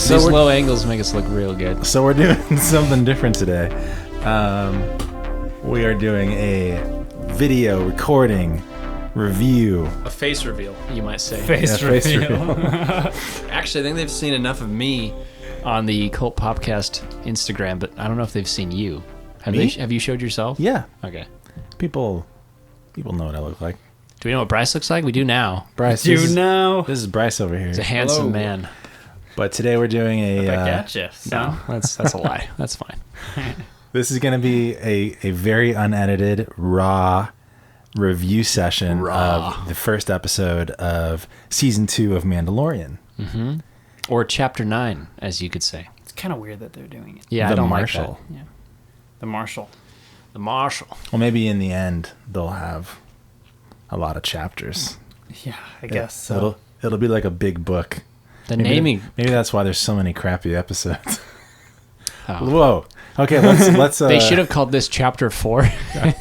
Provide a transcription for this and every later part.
These low angles make us look real good. So we're doing something different today. We are doing a video recording review. A face reveal, you might say. Face reveal. Actually, I think they've seen enough of me on the Cult Popcast Instagram, but I don't know if they've seen you. Have you showed yourself? Yeah. Okay. People know what I look like. Do we know what Bryce looks like? We do now. Bryce. Do now. This is Bryce over here. He's a handsome man. But today we're doing a... Gotcha. No, that's a lie. That's fine. This is going to be a very unedited, raw review session of the first episode of Season 2 of Mandalorian. Mm-hmm. Or Chapter 9, as you could say. It's kind of weird that they're doing it. Yeah, The I don't Marshal. like that. Yeah. The Marshal. The Marshal. Well, maybe in the end, they'll have a lot of chapters. Yeah, I guess so. It'll be like a big book. The naming. Maybe that's why there's so many crappy episodes. Oh. Whoa. Okay, let's. They should have called this Chapter 4,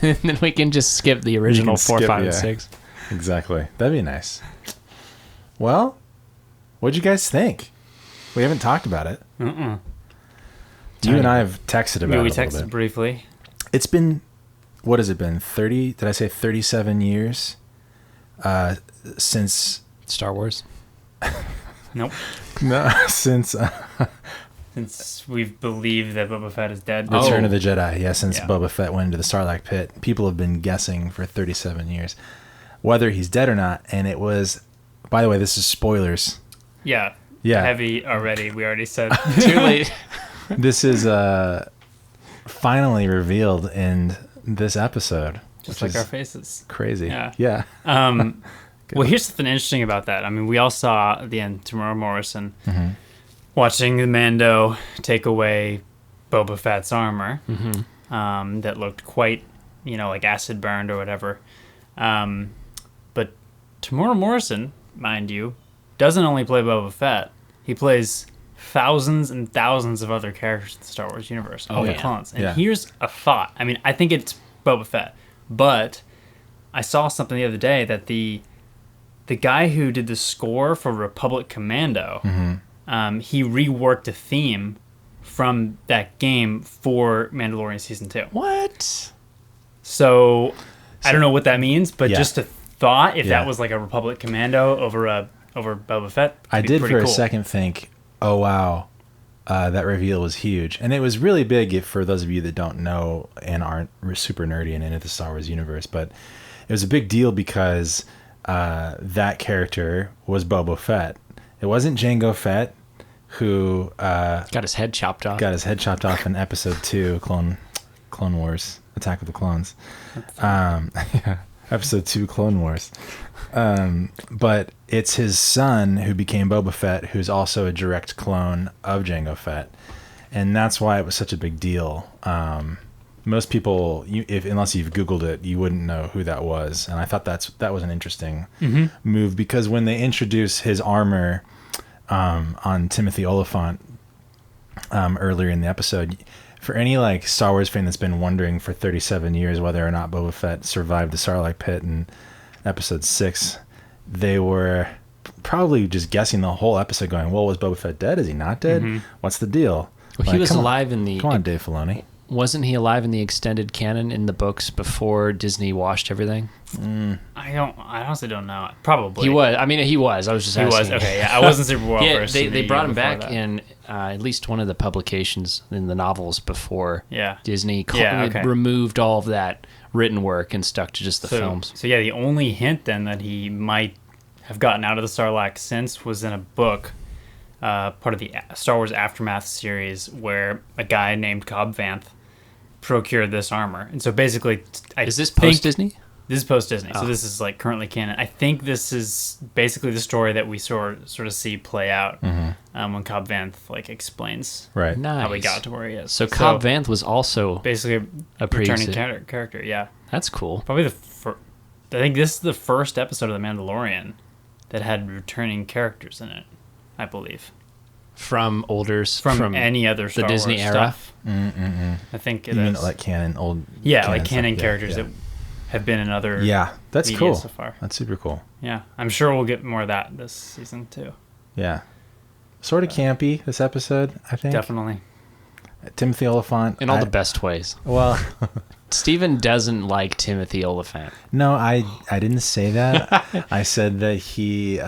and then we can just skip the original 4, 5, and 6. Exactly. That'd be nice. Well, what'd you guys think? We haven't talked about it. Mm-mm. You and I have texted about it. We a little texted bit. briefly. It's been, what has it been? 30? Did I say 37 years? Since Star Wars. Nope. no, since Since we've believed that Boba Fett is dead. Return of the Jedi. Yeah, since Yeah. Boba Fett went into the Sarlacc pit, people have been guessing for 37 years whether he's dead or not. And it was, by the way, this is spoilers. Yeah. Yeah. Heavy already. We already said. Too late. This is finally revealed in this episode. Just which like our is faces. crazy. Yeah. Yeah. Well, here's something interesting about that. I mean, we all saw at the end Tamara Morrison watching the Mando take away Boba Fett's armor that looked quite, like acid burned or whatever. But Tamara Morrison, mind you, doesn't only play Boba Fett. He plays thousands and thousands of other characters in the Star Wars universe, all the clones. And here's a thought. I mean, I think it's Boba Fett, but I saw something the other day that the guy who did the score for Republic Commando, he reworked a theme from that game for Mandalorian Season 2. What? So I don't know what that means, but Yeah. just a thought, if Yeah. that was like a Republic Commando over Boba Fett, I be did pretty for cool. a second think, oh, wow, that reveal was huge. And it was really big for those of you that don't know and aren't super nerdy and into the Star Wars universe. But it was a big deal because that character was Boba Fett. It wasn't Jango Fett, who Got his head chopped off. in Episode 2, Clone Wars, Attack of the Clones. Episode 2, Clone Wars. But it's his son who became Boba Fett, who's also a direct clone of Jango Fett. And that's why it was such a big deal. Most people, unless you've Googled it, you wouldn't know who that was. And I thought that was an interesting move, because when they introduce his armor on Timothy Oliphant earlier in the episode, for any Star Wars fan that's been wondering for 37 years whether or not Boba Fett survived the Sarlacc pit in Episode 6, they were probably just guessing the whole episode, going, "Well, was Boba Fett dead? Is he not dead? What's the deal?" Well, he was alive in the... Come on, Dave Filoni. Wasn't he alive in the extended canon in the books before Disney washed everything? I honestly don't know. Probably. He was. I mean, he was. I was just asking. He was. Okay, yeah. I wasn't super well Yeah, versed. they brought him back that. in at least one of the publications in the novels before Disney removed all of that written work and stuck to just the films. So yeah, the only hint then that he might have gotten out of the Sarlacc since was in a book, part of the Star Wars Aftermath series, where a guy named Cobb Vanth procured this armor. And so basically, Is this post-Disney? This is post-Disney, so this is currently canon. I think this is basically the story that we sort of see play out when Cobb Vanth explains Right. Nice. how he got to where he is. So Cobb Vanth was also basically a returning character. Yeah, that's cool. probably I think this is the first episode of The Mandalorian that had returning characters in it, I believe. From any other Star the Disney Wars era. stuff. I think it You mean is. canon, old... canon stuff? characters that have been in other that's media cool. so far. That's super cool. Yeah, I'm sure we'll get more of that this season too. Yeah. Sort of campy, this episode, I think. Definitely. Timothy Olyphant. In all the best ways. Well... Steven doesn't like Timothy Olyphant. No, I didn't say that. I said that he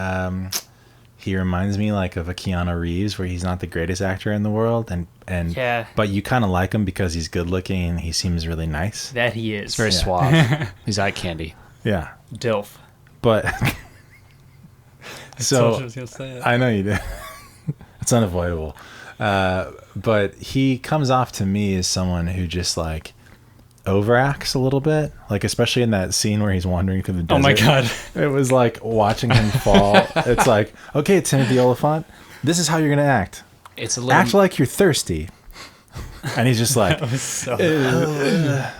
reminds me like of a Keanu Reeves, where he's not the greatest actor in the world, and yeah. But you kind of like him because he's good looking and he seems really nice. That he is. It's very suave. He's eye candy. Yeah. Dilf. But so I was gonna say it. I know you did. It's unavoidable. But he comes off to me as someone who just like overacts a little bit, like especially in that scene where he's wandering through the desert. Oh my god. It was like watching him fall. It's like, okay, Timothy Olyphant, this is how you're gonna act. It's a little act like you're thirsty. And he's just like, it's a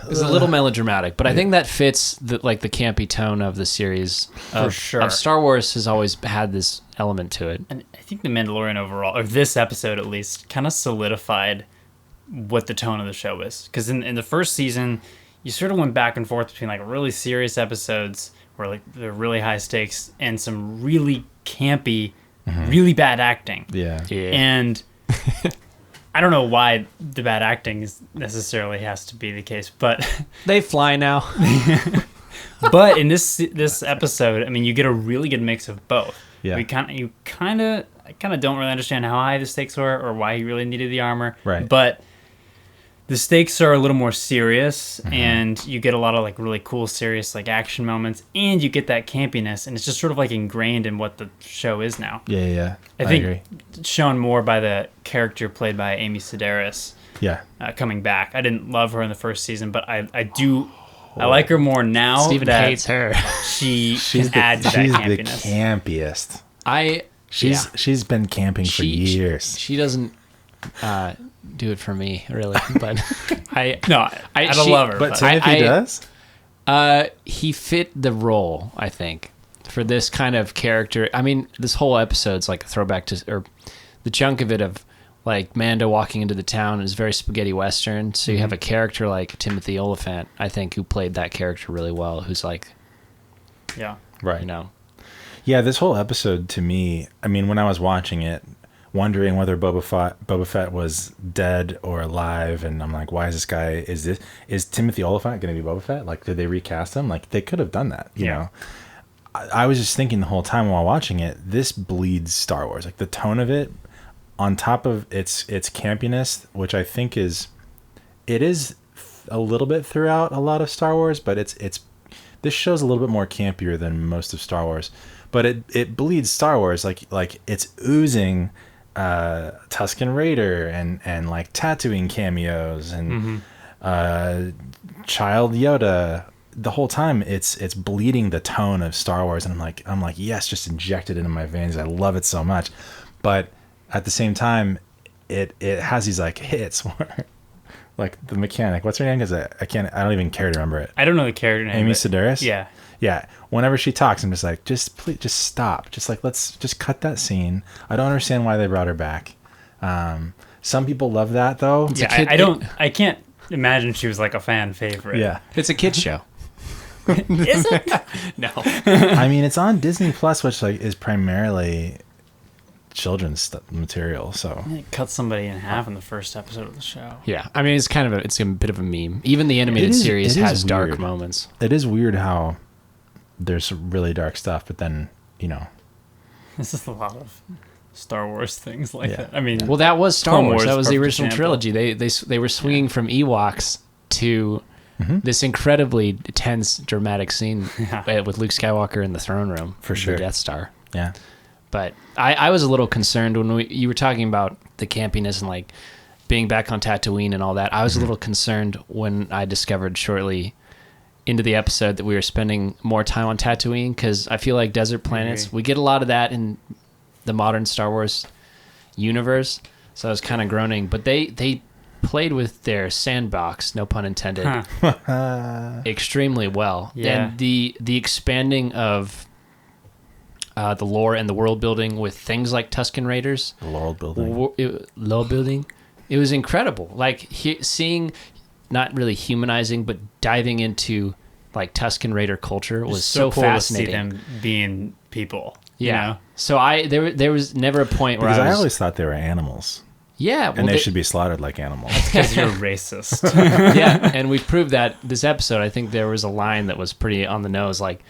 little melodramatic, but I think that fits the campy tone of the series. For sure. Of Star Wars has always had this element to it. And I think The Mandalorian overall, or this episode at least, kind of solidified what the tone of the show is. Because in the first season, you sort of went back and forth between like really serious episodes where like they're really high stakes and some really campy, really bad acting. Yeah. And I don't know why the bad acting necessarily has to be the case, but they fly now. But in this episode, I mean, you get a really good mix of both. Yeah. I kind of don't really understand how high the stakes were or why he really needed the armor. Right. But the stakes are a little more serious, and you get a lot of like really cool, serious like action moments, and you get that campiness, and it's just sort of like ingrained in what the show is now. Yeah. I think agree. It's shown more by the character played by Amy Sedaris. Yeah. Coming back. I didn't love her in the first season, but I do. I like her more now. Steven hates her. She's can add to that campiness. She's the campiest. She's been camping for years. She doesn't do it for me, really. But I don't love her. But Timothy does. He fit the role, I think, for this kind of character. I mean, this whole episode's like a throwback to, or the chunk of it of like Mando walking into the town is very spaghetti western. So you have a character like Timothy Olyphant, I think, who played that character really well. Who's like, yeah, right, you know. Yeah, this whole episode to me, I mean, when I was watching it, wondering whether Boba Fett was dead or alive, and I'm like, why is this guy, is Timothy Olyphant going to be Boba Fett? Like, did they recast him? Like, they could have done that, you know? I was just thinking the whole time while watching it, this bleeds Star Wars. Like, the tone of it, on top of its campiness, which I think it is a little bit throughout a lot of Star Wars, but this show's a little bit more campier than most of Star Wars. But it bleeds Star Wars, like it's oozing Tusken Raider and like Tatooine cameos and Child Yoda. The whole time it's bleeding the tone of Star Wars, and I'm like yes, just inject it into my veins. I love it so much, but at the same time, it has these like hits where, like the mechanic. What's her name? Because I don't even care to remember it. I don't know the character name. Amy Sedaris. Yeah. Whenever she talks, I'm just like, just stop. Just like, let's just cut that scene. I don't understand why they brought her back. Some people love that though. Yeah, I can't imagine she was like a fan favorite. Yeah, it's a kid's show. Is it? No. I mean, it's on Disney Plus, which like is primarily children's material. So it cut somebody in half in the first episode of the show. Yeah, I mean, it's a bit of a meme. Even the animated series has dark moments. It is weird how there's really dark stuff, but then, you know, this is a lot of Star Wars things like that. I mean, well, that was Star Wars. That was the original example. trilogy. They were swinging from Ewoks to this incredibly tense, dramatic scene with Luke Skywalker in the throne room for sure, the Death Star. Yeah, but I was a little concerned when you were talking about the campiness and like being back on Tatooine and all that. I was a little concerned when I discovered shortly into the episode that we were spending more time on Tatooine, because I feel like desert planets, we get a lot of that in the modern Star Wars universe. So I was kind of groaning, but they played with their sandbox, no pun intended, extremely well. Yeah. And the expanding of the lore and the world building with things like Tusken Raiders, world building, it was incredible. Like seeing, not really humanizing, but diving into like Tusken Raider culture was so cool fascinating. To see them being people. Yeah. know? So there was never a point where Because I was always thought they were animals. yeah, well, And they should be slaughtered like animals. Because you're racist. yeah, and we've proved that this episode. I think there was a line that was pretty on the nose, like,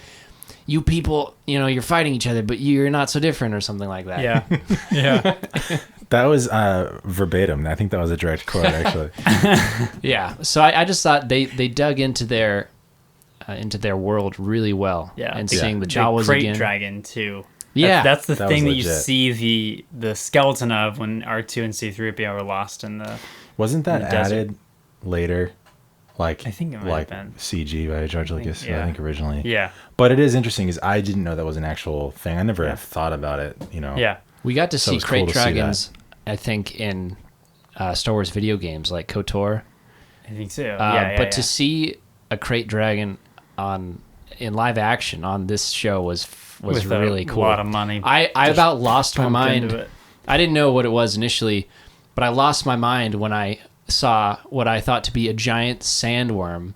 "You people, you're fighting each other, but you're not so different," or something like that. Yeah. Yeah. That was verbatim. I think that was a direct quote, actually. Yeah. So I just thought they dug into their world really well. Yeah. And The- seeing the The Jawas crate again. dragon, too. Yeah. That's the That thing was that you legit. see the skeleton of when R2 and C-3PO were lost in the... Wasn't that In the desert. added later? Like, I think it might have like been. CG by George Lucas, yeah. I think originally. Yeah. But it is interesting because I didn't know that was an actual thing. I never Yeah. have thought about it, Yeah. We got to So see it's crate cool to see dragons, I think, in Star Wars video games like KOTOR. I think so. But to see a crate dragon in live action on this show was With really a cool. lot of money I just about lost my pumped into mind. it. I didn't know what it was initially, but I lost my mind when I saw what I thought to be a giant sandworm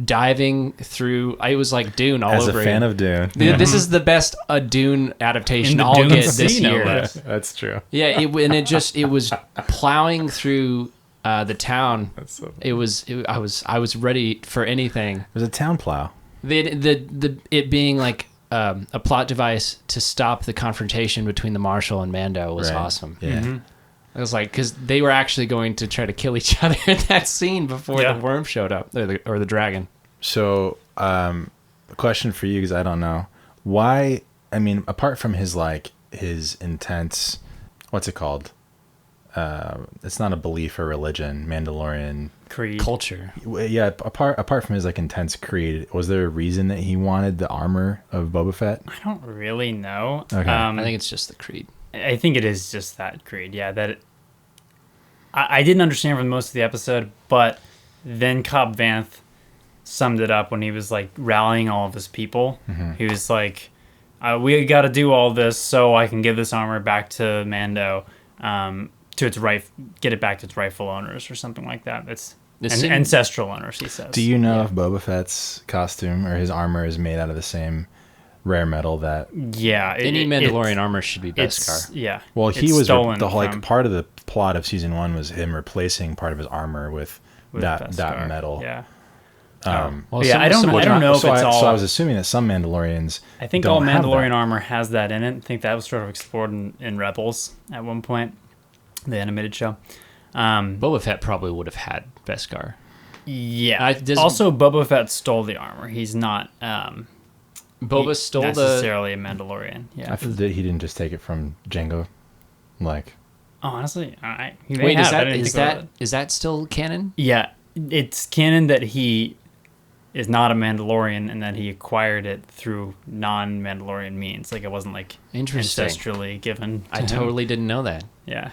diving through. I was like Dune all As over a fan again. of Dune. This is the best Dune adaptation In the I'll Dune get this sea, no year. less. That's true. Yeah, it was plowing through the town. That's so I was ready for anything. It was a town plow. It being like a plot device to stop the confrontation between the Marshal and Mando was Right. awesome. Yeah. Mm-hmm. I was like, because they were actually going to try to kill each other in that scene before Yeah. the worm showed up, or the dragon. So, a question for you, because I don't know. Why, I mean, apart from his intense, what's it called? It's not a belief or religion, Mandalorian. Creed. Culture. Yeah, apart from his intense creed, was there a reason that he wanted the armor of Boba Fett? I don't really know. Okay. I think it's just the creed. I think it is just that Creed. Yeah, I didn't understand for most of the episode, but then Cobb Vanth summed it up when he was rallying all of his people. Mm-hmm. He was like, "We got to do all this so I can give this armor back to Mando, to its get it back to its rightful owners or something like that." It's ancestral owners, he says. Do you know if Boba Fett's costume or his armor is made out of the same rare metal that? Yeah, Any Mandalorian armor should be Beskar. Yeah. Well, it's he was stolen the from- part of the plot of season 1 was him replacing part of his armor with that Beskar. metal. Yeah. Well, Yeah, I don't know if So it's all. So I was assuming that some Mandalorians. I think don't all have Mandalorian that. armor has that in it. I think that was sort of explored in Rebels at one point, the animated show. Boba Fett probably would have had Beskar. Yeah. does- Also, Boba Fett stole the armor. He's not Boba stole the. necessarily a Mandalorian. Yeah. I feel that he didn't just take it from Django. Oh, honestly, he may Wait, have. is I that didn't is think about that it. is that still canon? Yeah, it's canon that he is not a Mandalorian and that he acquired it through non-Mandalorian means. It wasn't Interesting. ancestrally given. To I him. totally didn't know that. Yeah.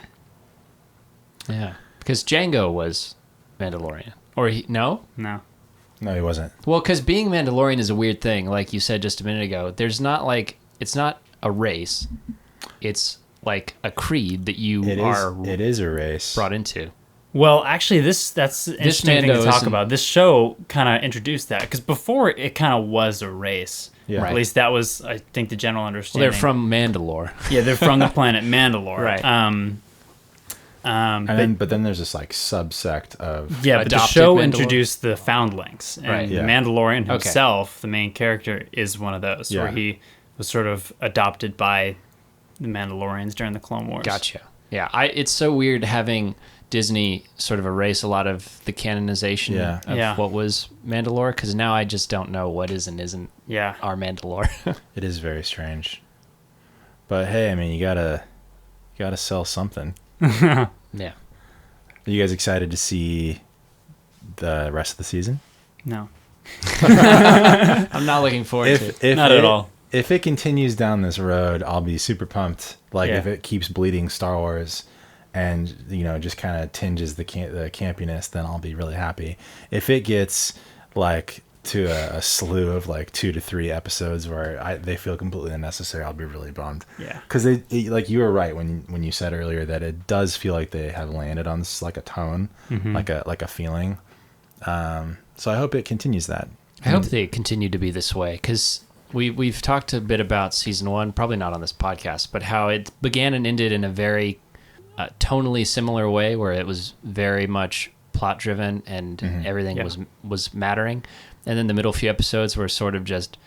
Yeah, because Django was Mandalorian, or no? No. No, he wasn't. Well, because being Mandalorian is a weird thing, like you said just a minute ago. There's not it's not a race. It's like a creed that you are It is a race. brought into. Well, actually, that's an interesting thing Mando to talk isn't- about. This show kind of introduced that because before it kind of was a race. Yeah. Right. At least that was, I think, the general Well, understanding. they're from Mandalore. Yeah, they're from the planet Mandalore. Right. But then there's this subsect of Yeah, but the Adopted show Mandalor- introduced the Foundlings, and Right. Yeah. Mandalorian Okay. himself, the main character, is one of those where Yeah. he was sort of adopted by the Mandalorians during the Clone Wars. Gotcha. Yeah, it's so weird having Disney sort of erase a lot of the canonization Yeah. of Yeah. what was Mandalore, because now I just don't know what is and isn't Yeah, our Mandalore. It is very strange. But hey, I mean, you gotta sell something. Yeah. Are you guys excited to see the rest of the season? no, I'm not looking forward to it. Not at all. If it continues down this road, I'll be super pumped. If Yeah. it keeps bleeding Star Wars, and just kind of tinges the campiness, then I'll be really happy. If it gets to a slew of 2 to 3 episodes where they feel completely unnecessary, I'll be really bummed. Yeah. Because you were right when you said earlier that it does feel like they have landed on this a tone, like a feeling. So I hope it continues that. I hope they continue to be this way, because we've talked a bit about season 1, probably not on this podcast, but how it began and ended in a very tonally similar way, where it was very much plot driven and everything was mattering, and then the middle few episodes were sort of just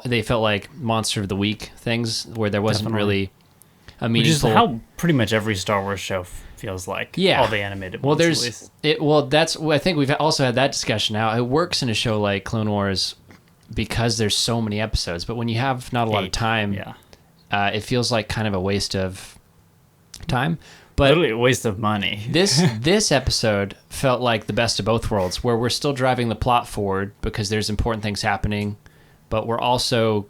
they felt like monster of the week things, where there wasn't really a meaningful. Which is how pretty much every Star Wars show feels like. Yeah, all the animated well, ones, at least. That's I think we've also had that discussion now. It works in a show like Clone Wars because there's so many episodes, but when you have not a lot of time, it feels like kind of a waste of time. But literally a waste of money. this episode felt like the best of both worlds, where we're still driving the plot forward because there's important things happening, but we're also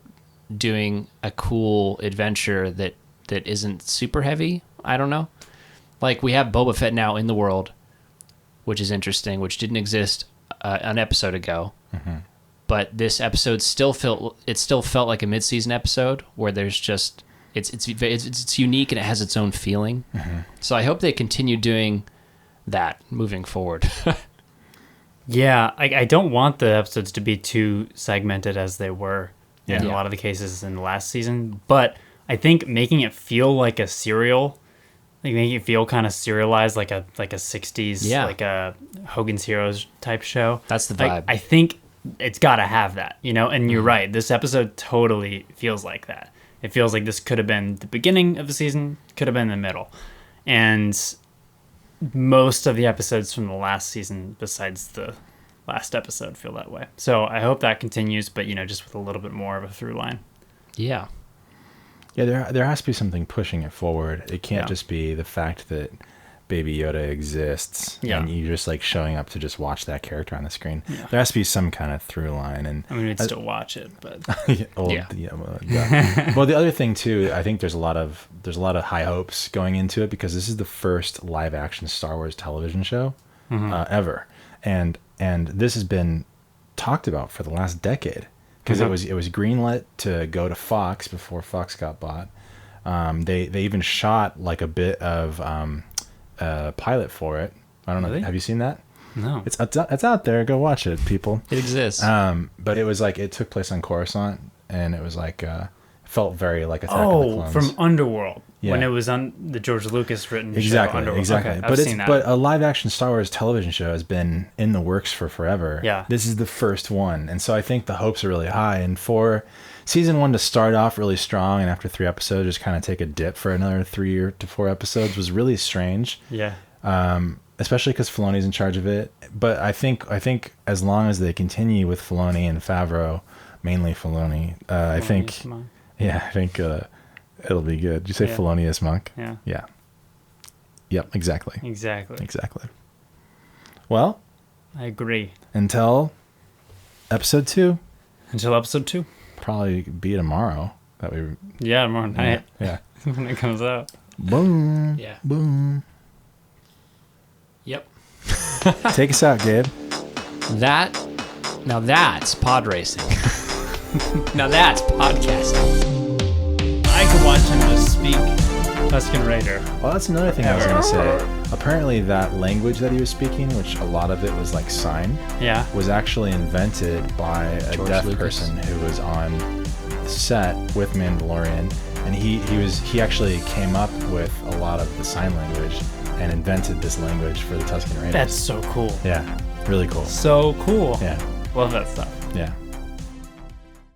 doing a cool adventure that isn't super heavy. I don't know. Like, we have Boba Fett now in the world, which is interesting, which didn't exist an episode ago. But this episode still felt like a mid-season episode where there's just it's unique and it has its own feeling. So I hope they continue doing that moving forward. Yeah, I don't want the episodes to be too segmented as they were in a lot of the cases in the last season, but I think making it feel like a serial, like making it feel kind of serialized, like a 60s, like a Hogan's Heroes type show. That's the vibe. I think it's got to have that, and you're right. This episode totally feels like that. It feels like this could have been the beginning of the season, could have been the middle. And most of the episodes from the last season, besides the last episode, feel that way. So I hope that continues, but, just with a little bit more of a through line. Yeah. Yeah, there has to be something pushing it forward. It can't just be the fact that Baby Yoda exists and you just like showing up to just watch that character on the screen. There has to be some kind of through line. And I mean, we'd still watch it, but well, the other thing too, I think there's a lot of high hopes going into it because this is the first live action Star Wars television show ever, and this has been talked about for the last decade because it was greenlit to go to Fox before Fox got bought. They even shot like a bit of pilot for it. I don't know. Really? Have you seen that? No. It's out there. Go watch it, people. It exists. But it was like it took place on Coruscant, and it was like felt very like Attack of the Clones. From Underworld when it was on the George Lucas written show Underworld. Exactly. Okay, I've seen that. But a live action Star Wars television show has been in the works for forever. Yeah. This is the first one, and so I think the hopes are really high. And for season 1 to start off really strong, and after 3 episodes just kind of take a dip for another 3 to 4 episodes was really strange. Yeah. Especially because Filoni's in charge of it. But I think as long as they continue with Filoni and Favreau, mainly Filoni, I think it'll be good. Did you say Felonious Monk? Yeah. Yeah. Yep, exactly. Exactly. Well, I agree. until episode 2, Until episode 2. probably be tomorrow. Tomorrow night. Yeah. When it comes out. Boom. Yeah. Boom. Yep. Take us out, Gabe. Now that's pod racing. Now that's podcasting. I could watch him just speak Tusken Raider. Well, that's another thing I was going to say. Apparently that language that he was speaking, which a lot of it was like sign, was actually invented by a George deaf Lucas. person who was on set with Mandalorian, and he actually came up with a lot of the sign language and invented this language for the Tusken Raiders. That's so cool. Yeah, really cool. So cool. Yeah, Love that stuff. yeah.